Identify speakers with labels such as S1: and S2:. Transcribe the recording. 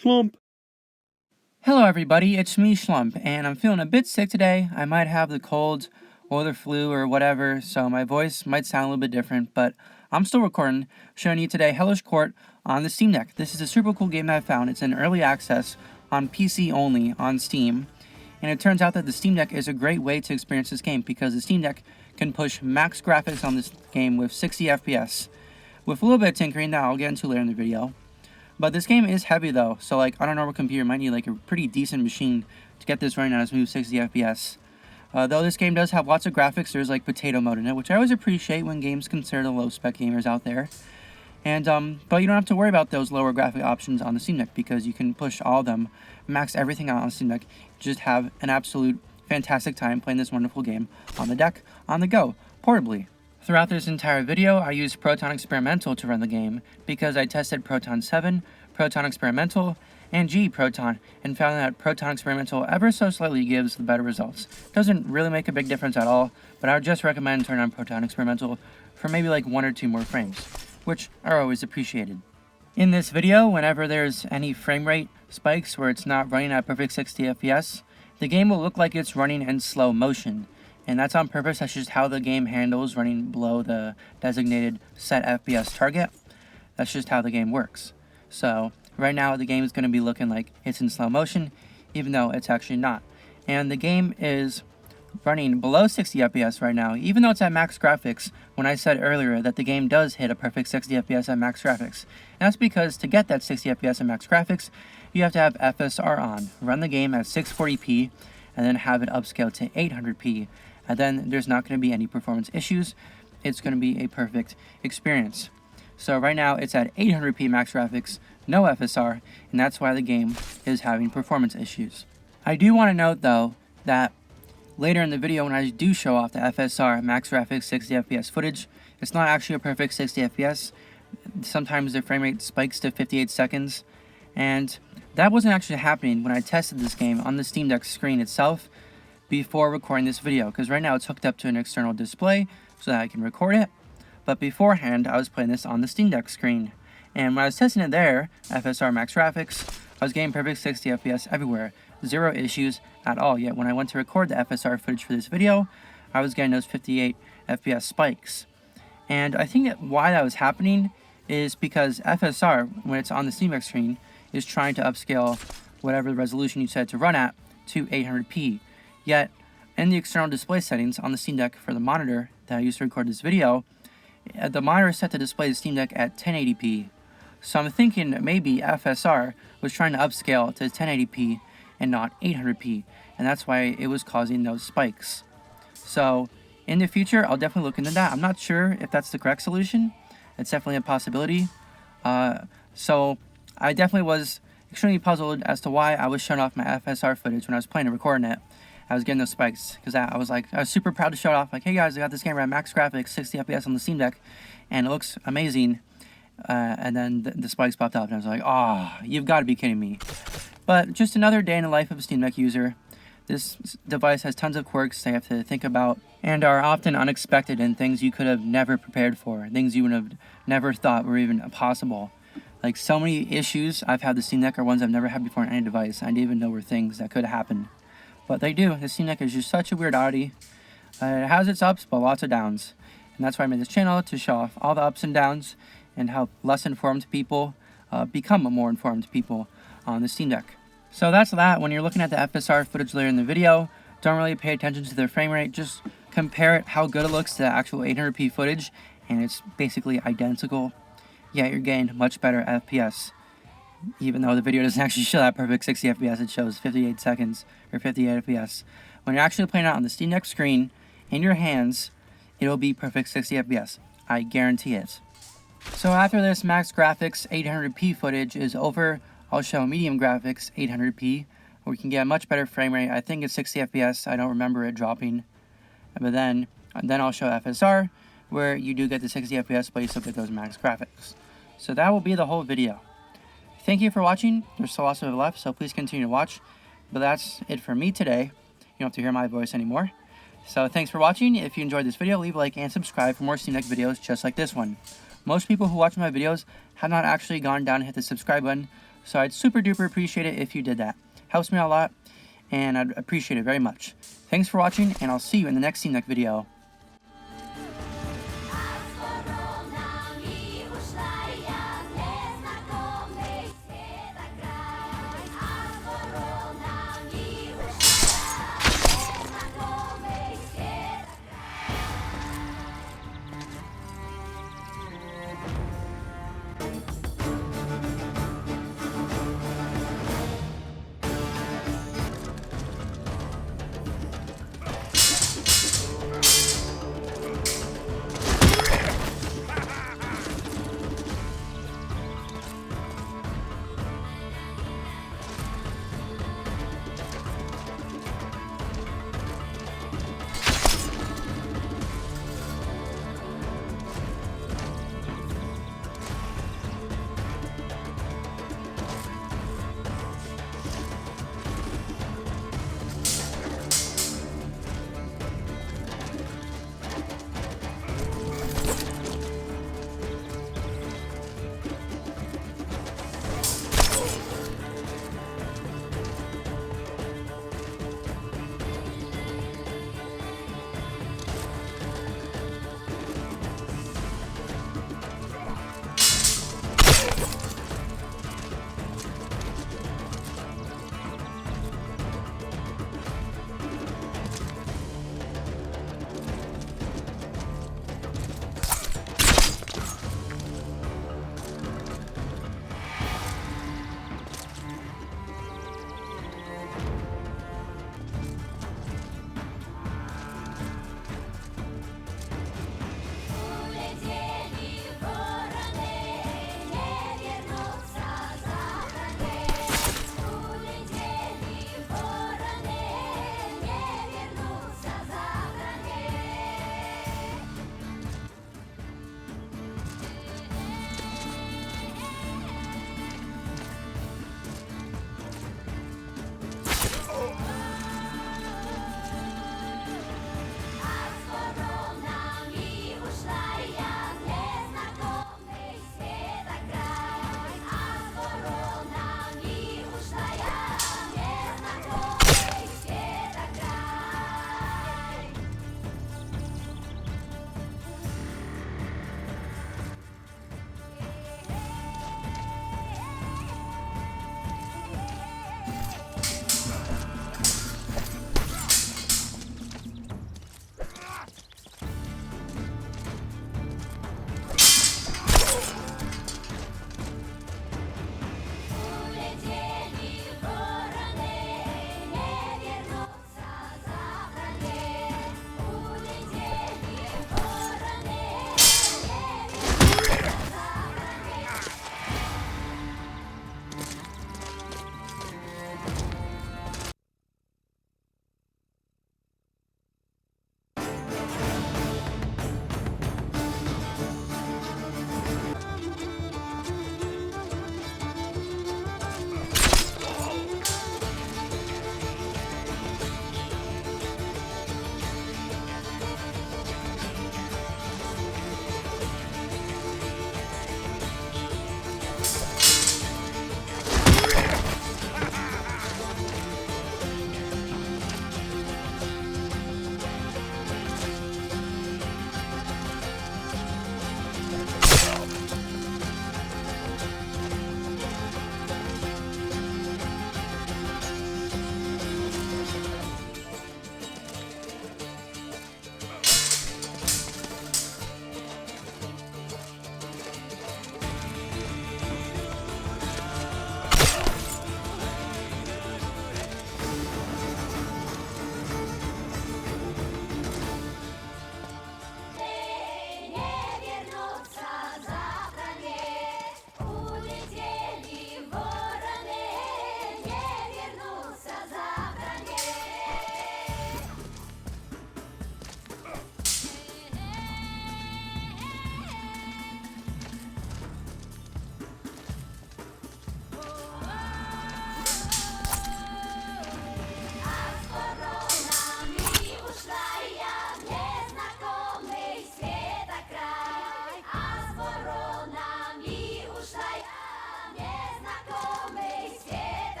S1: Shlump.
S2: Hello everybody, it's me Shlump, and I'm feeling a bit sick today. I might have the cold or the flu or whatever, so my voice might sound a little bit different, but I'm still recording, showing you today Hellish Quart on the Steam Deck. This is a super cool game that I found. It's in early access on PC only on Steam, and it turns out that the Steam Deck is a great way to experience this game because the Steam Deck can push max graphics on this game with 60 FPS, with a little bit of tinkering that I'll get into later in the video. But this game is heavy though, so like on a normal computer, you might need like a pretty decent machine to get this running at a smooth 60 FPS. Though this game does have lots of graphics, there's like potato mode in it, which I always appreciate when games consider the low spec gamers out there. And but you don't have to worry about those lower graphic options on the Steam Deck because you can push all of them, max everything out on the Steam Deck, just have an absolute fantastic time playing this wonderful game on the deck, on the go, portably. Throughout this entire video, I used Proton Experimental to run the game because I tested Proton 7, Proton Experimental, and G Proton, and found that Proton Experimental ever so slightly gives the better results. Doesn't really make a big difference at all, but I would just recommend turning on Proton Experimental for maybe like 1 or 2 more frames, which are always appreciated. In this video, whenever there's any frame rate spikes where it's not running at perfect 60 FPS, the game will look like it's running in slow motion. And that's on purpose. That's just how the game handles running below the designated set FPS target. That's just how the game works. So right now the game is going to be looking like it's in slow motion, even though it's actually not. And the game is running below 60 FPS right now, even though it's at max graphics, when I said earlier that the game does hit a perfect 60 FPS at max graphics. And that's because to get that 60 FPS at max graphics, you have to have FSR on, run the game at 640p, and then have it upscaled to 800p. And then there's not going to be any performance issues. It's going to be a perfect experience. So right now it's at 800p max graphics, no FSR, and that's why the game is having performance issues. I do want to note though that later in the video when I do show off the FSR Max Graphics 60 FPS footage, it's not actually a perfect 60 FPS. Sometimes the frame rate spikes to 58 seconds, and that wasn't actually happening when I tested this game on the Steam Deck screen itself before recording this video, because right now it's hooked up to an external display so that I can record it, but beforehand I was playing this on the Steam Deck screen, and when I was testing it there, FSR Max Graphics, I was getting perfect 60 FPS everywhere, zero issues at all. Yet when I went to record the FSR footage for this video, I was getting those 58 FPS spikes. And I think that why that was happening is because FSR, when it's on the Steam Deck screen, is trying to upscale whatever the resolution you set to run at to 800p. Yet, in the external display settings on the Steam Deck for the monitor that I used to record this video, the monitor is set to display the Steam Deck at 1080p. So I'm thinking maybe FSR was trying to upscale to 1080p and not 800p, and that's why it was causing those spikes. So, in the future, I'll definitely look into that. I'm not sure if that's the correct solution. It's definitely a possibility. So, I definitely was extremely puzzled as to why I was showing off my FSR footage when I was playing and recording it. I was getting those spikes because I was super proud to show it off. Like, hey guys, I got this camera at max graphics, 60 FPS on the Steam Deck, and it looks amazing. And then the spikes popped up, and I was like, oh, you've got to be kidding me. But just another day in the life of a Steam Deck user. This device has tons of quirks they have to think about, and are often unexpected and things you could have never prepared for, things you would have never thought were even possible. Like, so many issues I've had the Steam Deck are ones I've never had before on any device. I didn't even know were things that could happen. But they do. The Steam Deck is just such a weird oddity. It has its ups, but lots of downs. And that's why I made this channel, to show off all the ups and downs and help less informed people become more informed people on the Steam Deck. So that's that. When you're looking at the FSR footage later in the video, don't really pay attention to the frame rate. Just compare it, how good it looks to the actual 800p footage, and it's basically identical. Yeah, you're getting much better FPS. Even though the video doesn't actually show that perfect 60 FPS, it shows 58 seconds or 58 FPS. When you're actually playing out on the Steam Deck screen, in your hands, it'll be perfect 60 FPS. I guarantee it. So after this max graphics 800p footage is over, I'll show medium graphics 800p, where we can get a much better frame rate. I think it's 60 FPS. I don't remember it dropping. But then I'll show FSR, where you do get the 60 FPS, but you still get those max graphics. So that will be the whole video. Thank you for watching. There's still lots of it left, so please continue to watch. But that's it for me today. You don't have to hear my voice anymore. So thanks for watching. If you enjoyed this video, leave a like and subscribe for more Steam Deck videos just like this one. Most people who watch my videos have not actually gone down and hit the subscribe button, so I'd super duper appreciate it if you did that. Helps me out a lot, and I'd appreciate it very much. Thanks for watching, and I'll see you in the next CNEC video.